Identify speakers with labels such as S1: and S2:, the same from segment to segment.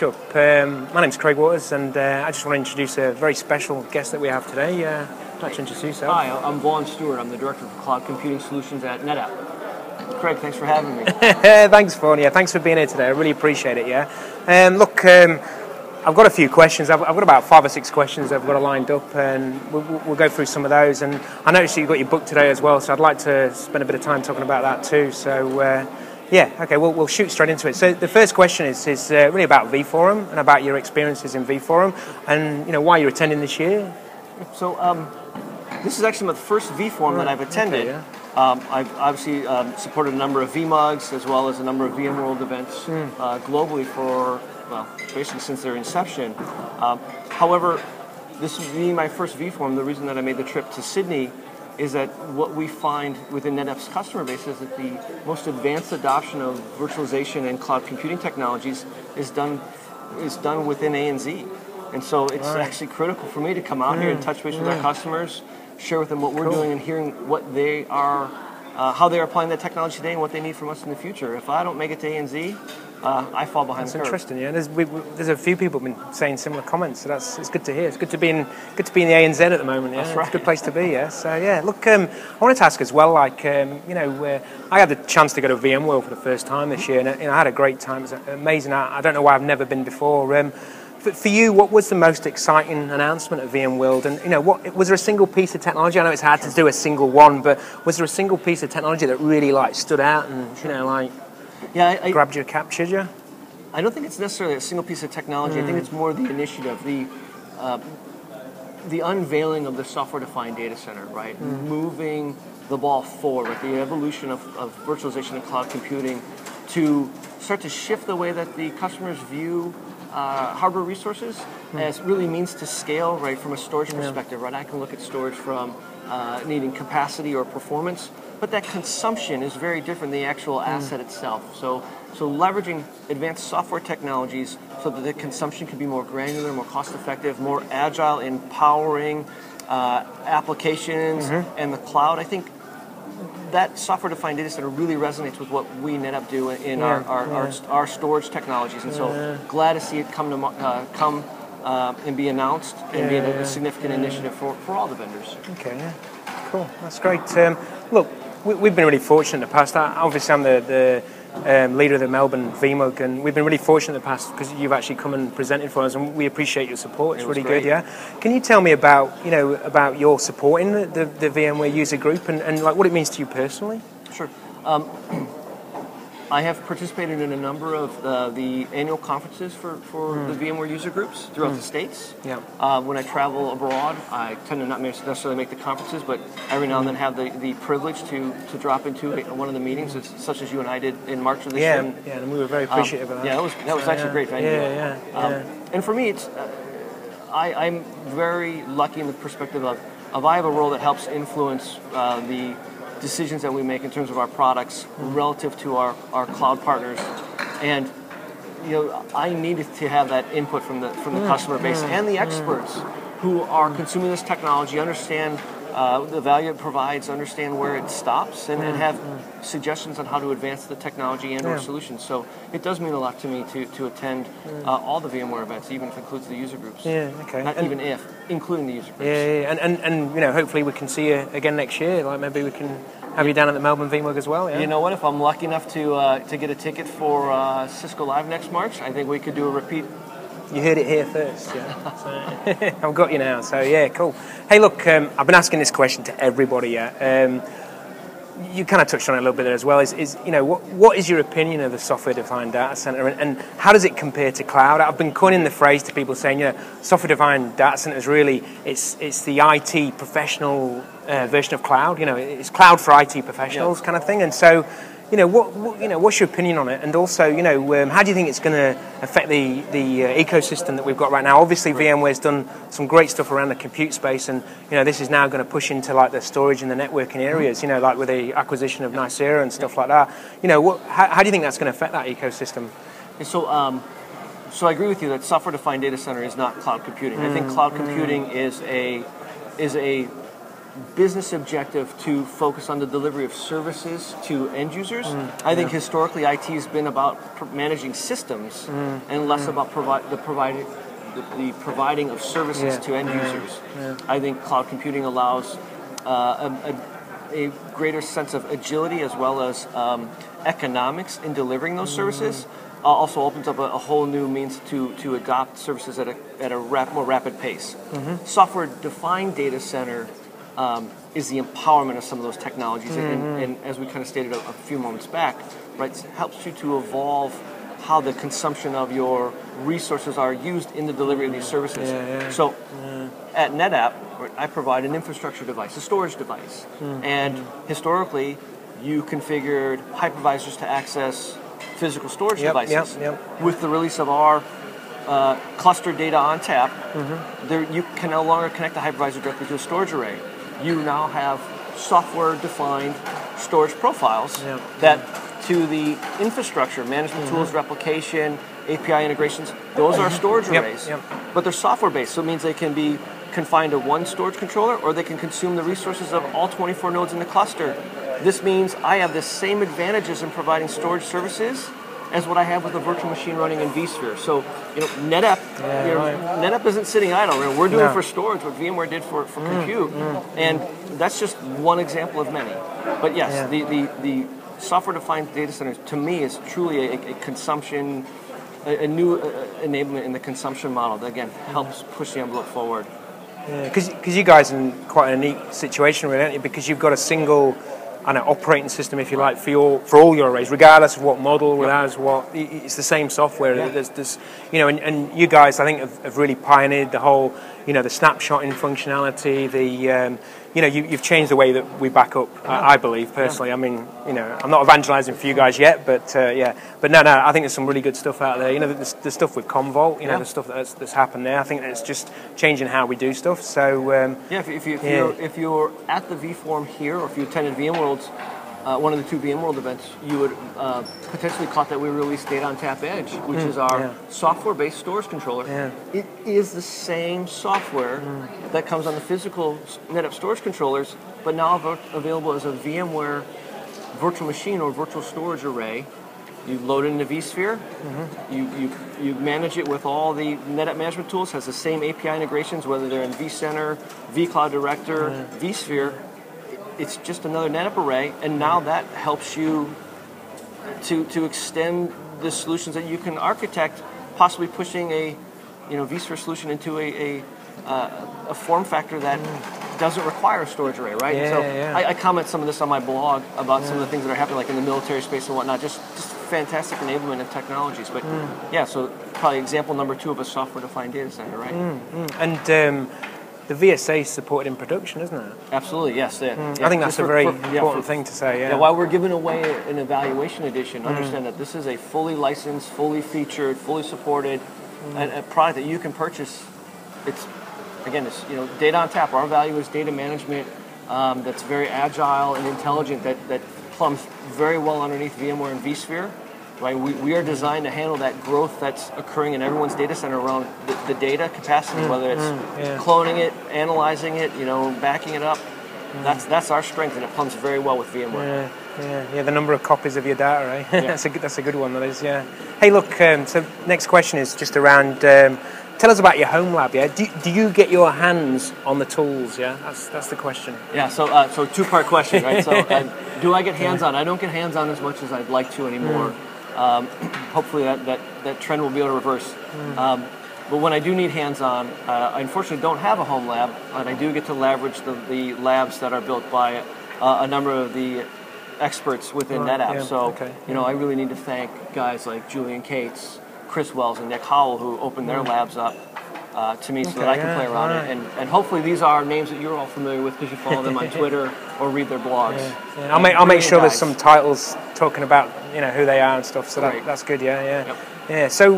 S1: vCatchup. My name's Craig Waters, and I just want to introduce a very special guest that we have today. I'd like to introduce yourself.
S2: Hi, I'm Vaughn Stewart. I'm the Director of Cloud Computing Solutions at NetApp. Craig, thanks for having me.
S1: Thanks, Vaughn. Yeah, thanks for being here today. I really appreciate it. Look, I've got a few questions. I've got about 5 or 6 questions I've got lined up, and we'll go through some of those. And I noticed you've got your book today as well, so I'd like to spend a bit of time talking about that too. So, okay, we'll shoot straight into it. So the first question is really about vForum and about your experiences in vForum, and why you're attending this year.
S2: So this is actually my first vForum that I've attended.
S1: Okay, yeah.
S2: I've obviously supported a number of vMugs as well as a number of VMworld events globally for, well, basically since their inception. However, this being my first vForum, the reason that I made the trip to Sydney is that what we find within NetApp's customer base is that the most advanced adoption of virtualization and cloud computing technologies is done within ANZ. And so it's actually critical for me to come out here and touch base with our customers, share with them what we're doing and hearing what they are, how they are applying that technology today and what they need from us in the future. If I don't make it to ANZ, I fall behind the curve.
S1: That's interesting, yeah. There's a few people who've been saying similar comments, so it's good to hear. It's good to be in the ANZ at the moment. Yeah,
S2: that's right.
S1: It's a good place to be. Yeah. So look, I wanted to ask as well. Like, I had the chance to go to VMware for the first time this year, and I had a great time. It was amazing. I don't know why I've never been before. For you, what was the most exciting announcement at VMworld? And what was there a single piece of technology? I know it's hard to do a single one, but was there a single piece of technology that really stood out and grabbed you, captured you?
S2: I don't think it's necessarily a single piece of technology. I think it's more the initiative, the unveiling of the software-defined data center, right? Moving the ball forward, right? The evolution of virtualization and cloud computing to start to shift the way that the customers view hardware resources as really means to scale, right, from a storage perspective, right? I can look at storage from needing capacity or performance, but that consumption is very different than the actual asset itself. So leveraging advanced software technologies so that the consumption can be more granular, more cost-effective, more agile in powering applications and the cloud. I think that software-defined data center really resonates with what we NetApp do in our storage technologies, and so glad to see it come and be announced and be a significant initiative for all the vendors.
S1: Okay, cool, that's great. Look, we've been really fortunate in the past. Obviously, I'm the leader of the Melbourne vMug, and we've been really fortunate in the past because you've actually come and presented for us, and we appreciate your support. It's really good, yeah. Can you tell me about your supporting the VMware user group and what it means to you personally?
S2: Sure. I have participated in a number of the annual conferences for the VMware user groups throughout the States. Yeah. When I travel abroad, I tend to not necessarily make the conferences, but every now and then have the privilege to drop into one of the meetings, such as you and I did in March of this year.
S1: Yeah, and we were very appreciative of that.
S2: Yeah, that was actually a great venue. And for me, I'm very lucky in the perspective of I have a role that helps influence the decisions that we make in terms of our products relative to our cloud partners, and I needed to have that input from the customer base and the experts who are consuming this technology, understand the value it provides, understand where it stops, and have suggestions on how to advance the technology and/or solutions. So it does mean a lot to me to attend all the VMware events, even if it includes the user groups.
S1: Yeah, okay.
S2: Including the user groups.
S1: Yeah. And hopefully we can see you again next year. Like maybe we can have you down at the Melbourne vMug as well. Yeah.
S2: You know what? If I'm lucky enough to get a ticket for Cisco Live next March, I think we could do a repeat.
S1: You heard it here first, yeah. So, I've got you now, so yeah, cool. Hey, look, I've been asking this question to everybody, you kind of touched on it a little bit there as well, what is your opinion of the software-defined data center, and how does it compare to cloud? I've been coining the phrase to people saying, software-defined data center is really, it's the IT professional version of cloud, it's cloud for IT professionals kind of thing, and so, what's your opinion on it? And also, how do you think it's going to affect the ecosystem that we've got right now? Obviously, VMware's done some great stuff around the compute space, and this is now going to push into the storage and the networking areas. Like with the acquisition of Nicira and stuff like that. How do you think that's going to affect that ecosystem?
S2: And so I agree with you that software-defined data center is not cloud computing. I think cloud computing is a business objective to focus on the delivery of services to end users. I think historically IT has been about managing systems and less about the providing of services to end users. I think cloud computing allows a greater sense of agility as well as economics in delivering those services. Also opens up a whole new means to adopt services at a more rapid pace. Software-defined data center is the empowerment of some of those technologies, and as we kind of stated a few moments back, right, helps you to evolve how the consumption of your resources are used in the delivery of these services. So at NetApp, I provide an infrastructure device, a storage device, and historically you configured hypervisors to access physical storage devices. With the release of our clustered data on tap, you can no longer connect the hypervisor directly to a storage array. You now have software-defined storage profiles that, to the infrastructure, management tools, replication, API integrations, those are storage arrays. But they're software-based, so it means they can be confined to one storage controller, or they can consume the resources of all 24 nodes in the cluster. This means I have the same advantages in providing storage services as what I have with a virtual machine running in vSphere. So, NetApp, NetApp isn't sitting idle. We're doing for storage what VMware did for compute, and that's just one example of many. But yes, the software-defined data centers, to me, is truly a consumption, a new enablement in the consumption model that, again, helps push the envelope forward.
S1: Because you guys are in quite a unique situation, really, aren't you? Because you've got a single operating system, if you like, for all your arrays, regardless of what model, regardless of what, it's the same software. There's and you guys, I think, have really pioneered the whole, the snapshotting functionality. You've changed the way that we back up. I believe personally. I mean, I'm not evangelizing for you guys yet, but but no, I think there's some really good stuff out there. The stuff with Commvault, the stuff that's happened there. I think that it's just changing how we do stuff. So
S2: if you're at the vForum here, or if you attended VMworld's, one of the two VMworld events, you would potentially caught that we released Data on Tap Edge, which is our software-based storage controller. It is the same software that comes on the physical NetApp storage controllers, but now available as a VMware virtual machine or virtual storage array. You load it into vSphere. You manage it with all the NetApp management tools. Has the same API integrations, whether they're in vCenter, vCloud Director, vSphere. It's just another NetApp array, and now that helps you to extend the solutions that you can architect, possibly pushing a vSphere solution into a form factor that doesn't require a storage array, right? I comment some of this on my blog about some of the things that are happening, like in the military space and whatnot. Just fantastic enablement of technologies. But so probably example number 2 of a software-defined data center, right?
S1: And the VSA is supported in production, isn't it?
S2: Absolutely, yes.
S1: I think that's a very important thing to say.
S2: While we're giving away an evaluation edition, understand that this is a fully licensed, fully featured, fully supported a product that you can purchase. It's data on tap. Our value is data management that's very agile and intelligent, that plumbs very well underneath VMware and vSphere. Right, we are designed to handle that growth that's occurring in everyone's data center around the data capacity, whether it's cloning it, analyzing it, backing it up. That's our strength, and it plumbs very well with VMware.
S1: The number of copies of your data, right? That's a good one, that is. Hey, look. So next question is just around. Tell us about your home lab. Do you get your hands on the tools? That's the question.
S2: So 2-part question, right? So do I get hands on? I don't get hands on as much as I'd like to anymore. Hopefully that trend will be able to reverse. But when I do need hands-on, I unfortunately don't have a home lab, and I do get to leverage the labs that are built by a number of the experts within NetApp. So I really need to thank guys like Julian Cates, Chris Wells, and Nick Howell, who opened their labs up to me so that I can play around it. And hopefully these are names that you're all familiar with because you follow them on Twitter or read their blogs.
S1: I'll make sure there's some titles talking about who they are and stuff. So that's good. So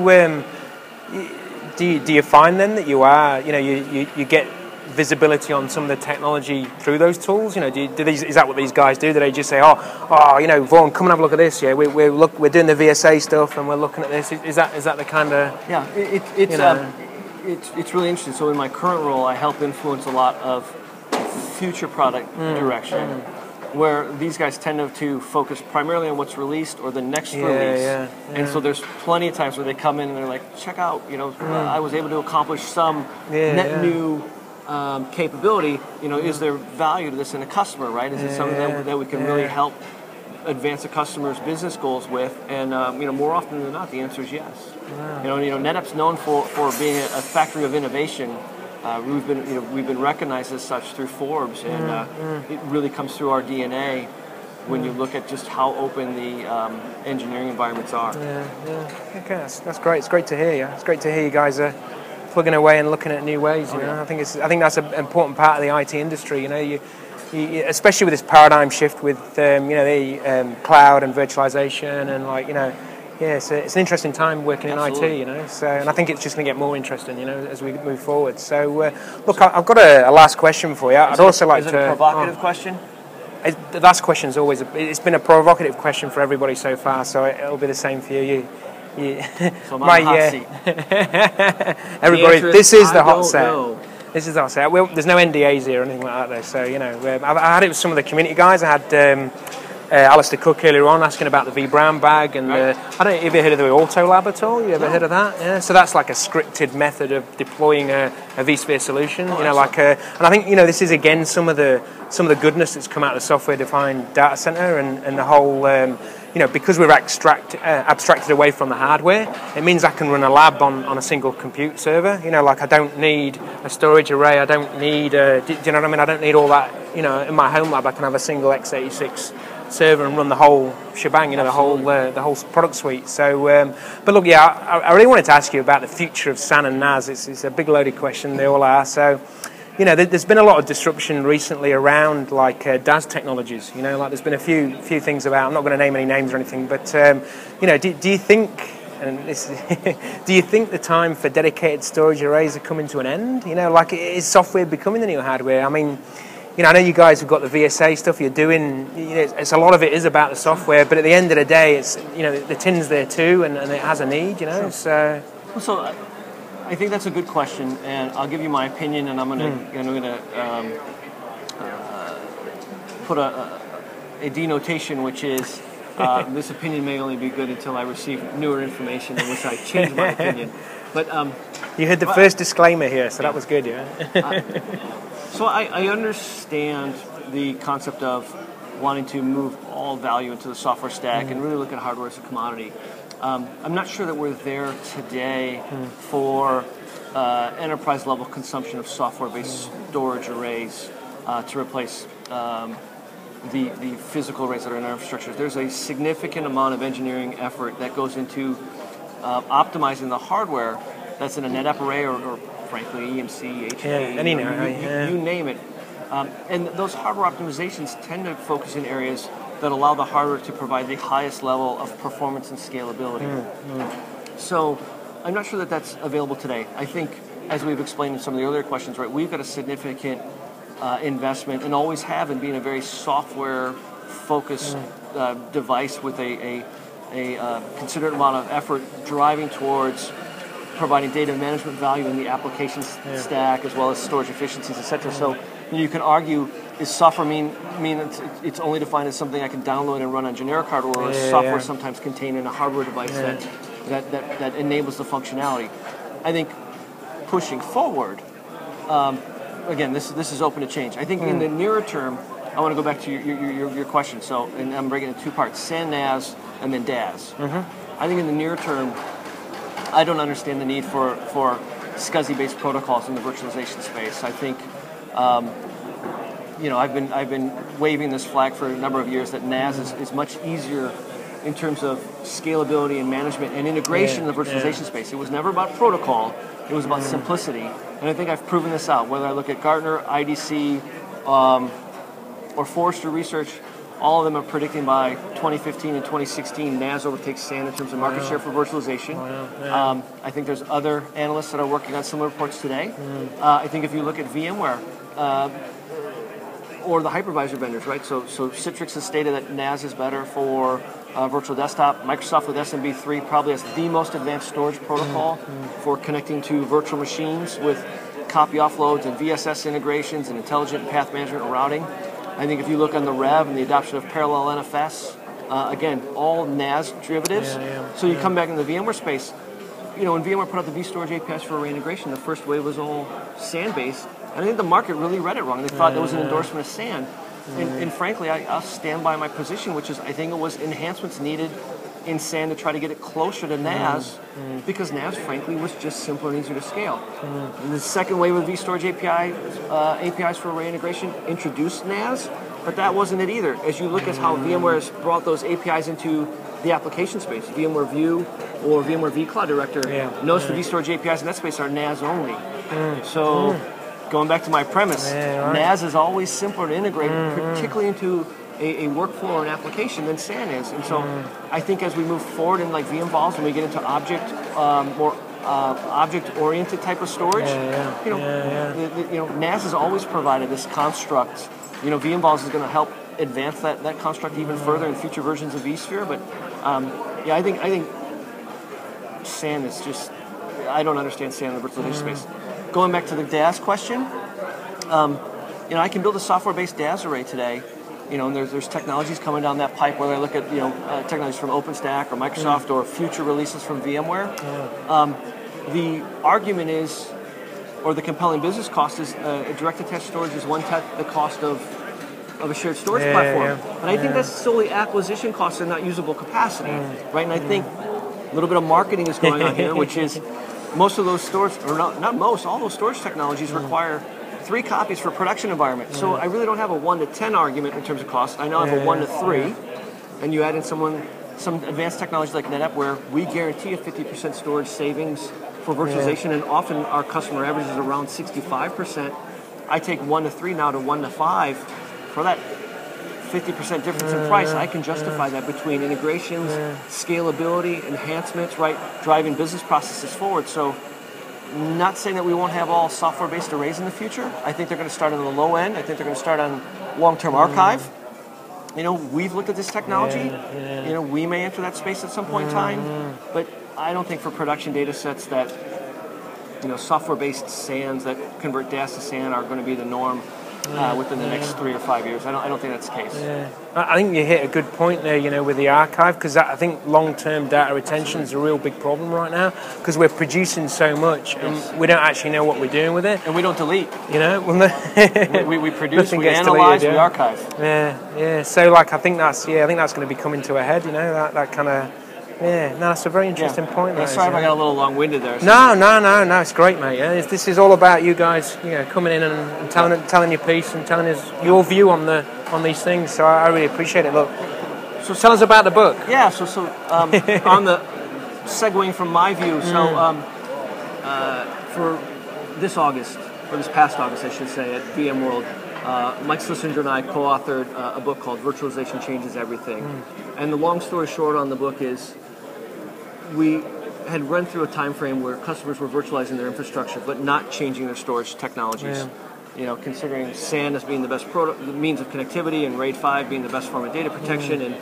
S1: do you find then that you are you get visibility on some of the technology through those tools? Is that what these guys do? Do they just say, Vaughn, come and have a look at this? We're doing the VSA stuff and we're looking at this. Is that the kind of
S2: It's really interesting. So in my current role, I help influence a lot of future product direction, where these guys tend to focus primarily on what's released or the next release. And so there's plenty of times where they come in and they're like, check out, I was able to accomplish some net new capability. Is there value to this in a customer, right? Is it something that we can really help advance a customer's business goals with? And more often than not, the answer is yes. NetApp's known for being a factory of innovation. We've been recognized as such through Forbes, and it really comes through our DNA when you look at just how open the engineering environments are.
S1: Okay, that's great. It's great to hear you. It's great to hear you guys are plugging away and looking at new ways. I think that's an important part of the IT industry. You, especially with this paradigm shift with the cloud and virtualization and it's an interesting time working in IT, So, and I think it's just going to get more interesting, as we move forward. So, look, I've got a last question for you. I'd also like to.
S2: Is it a provocative question?
S1: The last question is always. It's been a provocative question for everybody so far, so it'll be the same for you.
S2: So I'm on the hot seat.
S1: Everybody, this is the hot set. This is the hot set. There's no NDAs here or anything like that, though. So I had it with some of the community guys. I had. Alistair Cook earlier on asking about the vBrown bag, and I don't know, have you heard of the Autolab at all? You ever heard of that? Yeah. So that's like a scripted method of deploying a vSphere solution. And I think this is again some of the goodness that's come out of the software-defined data center and the whole. Because we're abstracted away from the hardware, it means I can run a lab on a single compute server. I don't need a storage array. I don't need. Do you know what I mean? I don't need all that. In my home lab, I can have a single x86 server and run the whole shebang, the whole product suite. So, but look, I really wanted to ask you about the future of SAN and NAS. It's a big loaded question. They all are. So, there's been a lot of disruption recently around DAS technologies. There's been a few things about. I'm not going to name any names or anything, but do you think? And do you think the time for dedicated storage arrays are coming to an end? Is software becoming the new hardware? I mean. I know you guys have got the VSA stuff you're doing. It's a lot of it is about the software, but at the end of the day, it's the tin's there too, and it has a need. So
S2: I think that's a good question, and I'll give you my opinion, and I'm going to put a denotation, which is this opinion may only be good until I receive newer information in which I change my opinion. But
S1: you heard the first disclaimer here, so that was good, yeah.
S2: So I understand the concept of wanting to move all value into the software stack and really look at hardware as a commodity. I'm not sure that we're there today for enterprise-level consumption of software-based storage arrays to replace the physical arrays that are in our infrastructures. There's a significant amount of engineering effort that goes into optimizing the hardware that's in a NetApp array or frankly, EMC, HA, you name it. And those hardware optimizations tend to focus in areas that allow the hardware to provide the highest level of performance and scalability. So I'm not sure that that's available today. I think, as we've explained in some of the earlier questions, right, we've got a significant investment and always have in being a very software-focused device with a considerate amount of effort driving towards providing data management value in the applications stack as well as storage efficiencies, etc. So you can argue, is software mean it's only defined as something I can download and run on generic hardware, or is software sometimes contained in a hardware device that enables the functionality? I think pushing forward, again, this is open to change. I think in the nearer term, I want to go back to your question. So, and I'm breaking it into two parts: SAN, NAS, and then DAS. I think in the near term, I don't understand the need for SCSI-based protocols in the virtualization space. I think, I've been waving this flag for a number of years that NAS is much easier in terms of scalability and management and integration in the virtualization space. It was never about protocol; it was about simplicity. And I think I've proven this out. Whether I look at Gartner, IDC, or Forrester Research, all of them are predicting by 2015 and 2016 NAS overtakes SAN in terms of market share for virtualization. I think there's other analysts that are working on similar reports today. I think if you look at VMware or the hypervisor vendors, right? So Citrix has stated that NAS is better for virtual desktop. Microsoft with SMB3 probably has the most advanced storage protocol for connecting to virtual machines with copy offloads and VSS integrations and intelligent path management and routing. I think if you look on the Rev and the adoption of parallel NFS, again, all NAS derivatives. So you come back in the VMware space. You know, when VMware put out the vStorage APIs for array integration, the first wave was all SAN-based. And I think the market really read it wrong. They thought that was an endorsement of SAN. And frankly, I'll stand by my position, which is I think it was enhancements needed in SAN to try to get it closer to NAS, because NAS, frankly, was just simpler and easier to scale. And the second wave of vStorage APIs for array integration introduced NAS, but that wasn't it either. As you look at how VMware has brought those APIs into the application space, VMware View or VMware vCloud Director, notice the vStorage APIs in that space are NAS only. So going back to my premise, NAS is always simpler to integrate, particularly into a workflow or an application than SAN is. And so I think as we move forward in like vMVols, when we get into more object-oriented type of storage, NAS has always provided this construct. You know, vMVols is going to help advance that construct even further in future versions of vSphere. But I think SAN is just, I don't understand SAN in the virtualization space. Going back to the DAS question, I can build a software-based DAS array today. You know, and there's technologies coming down that pipe, whether I look at, technologies from OpenStack or Microsoft or future releases from VMware. The argument is, or the compelling business cost is, direct attached storage is one-tenth the cost of a shared storage platform. And I think that's solely acquisition costs and not usable capacity, right? And I think a little bit of marketing is going on here, which is most of those storage, or not most, all those storage technologies require 3 copies for production environment. So I really don't have a 1 to 10 argument in terms of cost. I now have a 1 to 3, and you add in some advanced technology like NetApp where we guarantee a 50% storage savings for virtualization, and often our customer average is around 65%. I take 1 to 3 now to 1 to 5. For that 50% difference in price, I can justify that between integrations, scalability, enhancements, right, driving business processes forward. So not saying that we won't have all software-based arrays in the future. I think they're going to start on the low end. I think they're going to start on long-term archive. You know, we've looked at this technology. You know, we may enter that space at some point in time, but I don't think for production data sets that, software-based SANs that convert DAS to SAN are going to be the norm within the next 3 or 5 years. I don't think that's the case.
S1: I think you hit a good point there, with the archive, because I think long-term data retention is a real big problem right now, because we're producing so much and we don't actually know what we're doing with it.
S2: And we don't delete. We produce, we analyze, we archive.
S1: So I think that's going to be coming to a head. That kind of. That's a very interesting point.
S2: Sorry if I got a little long-winded there.
S1: No, it's great, mate. This is all about you guys, coming in and telling your piece and telling us your view on these things. So I really appreciate it. Look, so tell us about the book.
S2: Yeah. So on the segueing from my view. For this past August, I should say, at VMworld, Mike Schlesinger and I co-authored a book called "Virtualization Changes Everything." And the long story short on the book is, we had run through a time frame where customers were virtualizing their infrastructure but not changing their storage technologies. Considering SAN as being the best means of connectivity and RAID 5 being the best form of data protection, and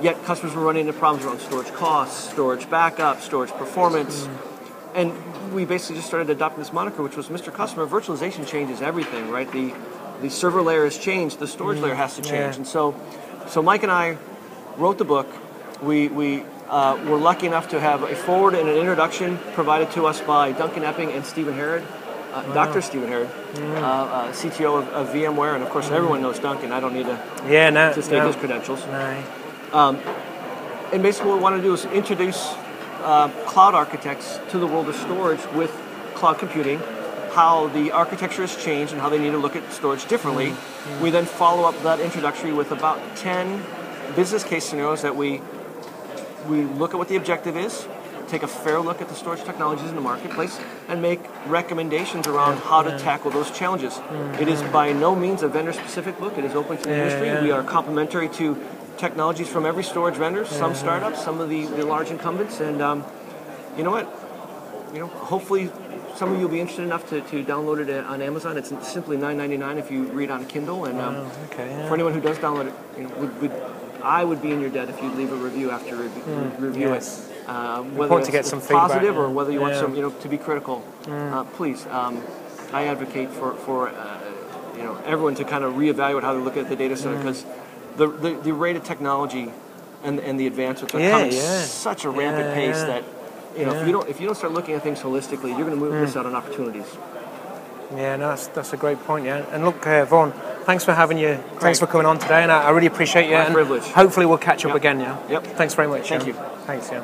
S2: yet customers were running into problems around storage costs, storage backup, storage performance. And we basically just started adopting this moniker, which was, Mr. Customer, virtualization changes everything, right? The server layer has changed, the storage layer has to change. And so Mike and I wrote the book. We were lucky enough to have a foreword and an introduction provided to us by Duncan Epping and Stephen Herod, Dr. Stephen Herod, CTO of VMware, and of course everyone knows Duncan. I don't need to state his credentials. And basically what we want to do is introduce cloud architects to the world of storage with cloud computing, how the architecture has changed and how they need to look at storage differently. We then follow up that introductory with about 10 business case scenarios that we look at what the objective is, take a fair look at the storage technologies in the marketplace, and make recommendations around how to tackle those challenges. It is by no means a vendor-specific book. It is open to the industry. We are complementary to technologies from every storage vendor, some startups, some of the large incumbents, and you know what? Hopefully some of you will be interested enough to download it on Amazon. It's simply $9.99 if you read on Kindle, and for anyone who does download it, I would be in your debt if you'd leave a review after review it. Whether
S1: to get
S2: it's
S1: some feedback,
S2: positive or whether you want some, to be critical. Please. I advocate for everyone to kind of reevaluate how they look at the data center, because the rate of technology and the advancements are coming such a rampant pace that if you don't start looking at things holistically, you're going to miss out on opportunities.
S1: Yeah, no, that's a great point. Yeah, and look, Vaughn, thanks for having you. Thanks for coming on today, and I really appreciate you.
S2: My privilege.
S1: Hopefully, we'll catch up again. Yeah.
S2: Yep.
S1: Thanks very much.
S2: Thank you.
S1: Thanks. Yeah.